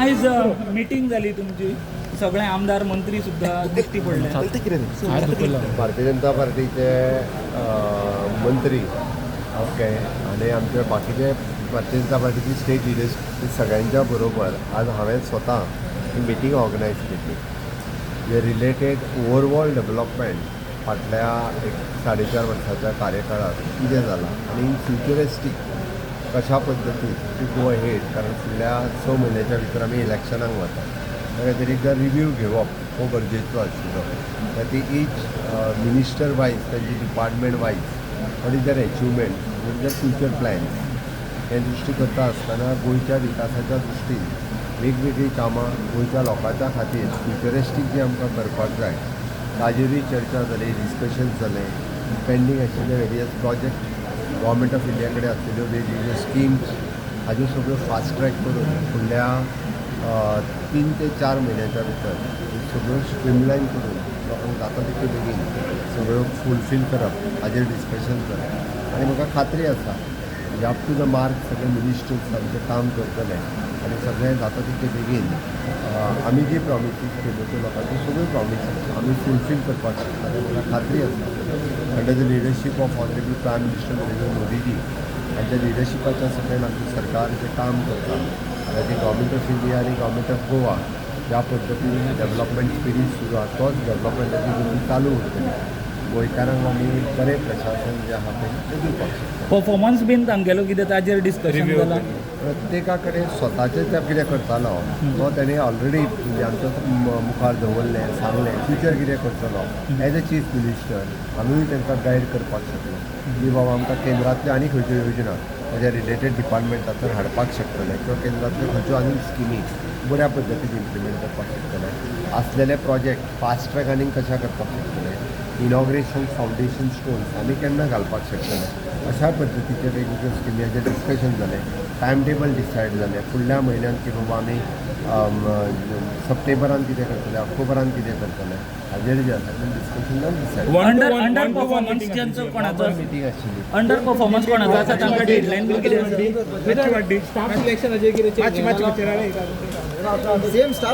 आयज मिटींग जाली तुमची सगळे आमदार मंत्री सुद्धा दिश्टी पडले. भारतीय जनता पार्टीचे मंत्री ओके आणि आमचे बाकीचे भारतीय जनता पार्टीची स्टेट लिडर्स सगळ्यांच्या बरोबर आज हांवें स्वता ही मिटींग ऑर्गनायज केली जे रिलेटेड ओवरऑल डेव्हलपमेंट फाटल्या एक 4.5 वर्साच्या कार्यकाळात कितें जालां आनी इन फ्युचरिस्टीक कशा पद्दतीन टू गो अहेड कारण फुडल्या 6 म्हयन्याच्या भितर आमी इलेक्शनाक वता त्या खातीर एकदां रिव्यू घेवप हो गरजेचो आशिल्लो खातीर ईच मिनिस्टर वायज तांची डिपार्टमेंट वायज वॉट इज दर अचिवमेंट वॉट इज दर फ्युचर प्लॅन्स हे दृश्टी करता आसतना गोंयच्या विकासाच्या दृश्टीन वेगवेगळी कामां गोंयच्या लोकांच्या खातीर फ्युचरिस्टीक जी आमकां करपाक जाय ताजेरूय चर्चा जाली डिस्कशन्स जाले पेंडींग आशिल्ले various project government of India कडेन आसलेल्यो वेगवेगळ्यो स्किम्स हाज्यो सगळ्यो फास्ट ट्रॅक करून फुडल्या 3 ते 4 म्हयन्याच्या भितर सगळ्यो स्ट्रीमलायन करून लोकांक जाता तितके बेगीन सगळ्यो फुलफील करप हाजेर डिस्कशन करप आनी म्हाका खात्री आसा अप टू द मार्क सगळे मिनिस्टर्स आमचें काम करतले आनी सगळें जाता तितके बेगीन आमी जी प्रॉमिसीस केल्यो त्यो लोकांच्यो सगळ्यो प्रॉमिसीस आमी फुलफील करपाक शकता आनी म्हाका खात्री आसा under the leadership of honourable prime minister Narendra Modiji हांच्या लिडरशिपाच्या सकयल आमचें सरकार जें काम करता ताची गव्हर्मेंट ऑफ इंडिया आनी गव्हर्मेंट ऑफ गोवा ज्या पद्दतीन डेव्हलपमेंट स्पिरीट सुरू आसा तोच डेव्हलपमेंटाची गती चालू उरतली गोंयकारांक आमी बरें प्रशासन जें आहा तें दिवपाक शकता. परफॉर्मन्स बीन तांगेलो कितें ताजेर डिस्कशन जालां प्रत्येका कडेन स्वताचें तें कितें करतालो तो तेणें ऑलरेडी म्हणजे आमच्या मुखार दवरलें सांगलें फ्युचर कितें करतलो एज अ चीफ मिनिस्टर आमीय तांकां गायड करपाक शकले की बाबा आमकां केंद्रांतल्यो आनी खंयच्यो योजना ताज्या रिलेटेड डिपार्टमेंटांतल्यान हाडपाक शकतले किंवा केंद्रांतल्यो खंयच्यो आनी स्किमी बऱ्या पद्दतीन इम्प्लिमेंट करपाक शकतले आसलेले प्रोजेक्ट फास्ट ट्रॅक आनीक कशा करपाक शकतले इनॉग्रेशन फावंडेशन स्टोन्स आमी केन्ना घालपाक शकतले अशा पद्दतीचे वेगवेगळ्यो स्किमीचे डिस्कशन जालें टायम टेबल डिसायड जालें फुडल्या म्हयन्यात की बाबा आमी सप्टेंबरान कितें करतले ऑक्टोबरान कितें करतले हाजेर जे आसा तें डिस्कशन जावन डिसायड अंडर परफॉर्मन्स ज्यांचो कोणाचो मिटींग आशिल्ली अंडर परफॉर्मन्स कोणाचो आसा तांकां डेडलायन बी कितें आसा स्टाफ सिलेक्शन सेम स्टाफ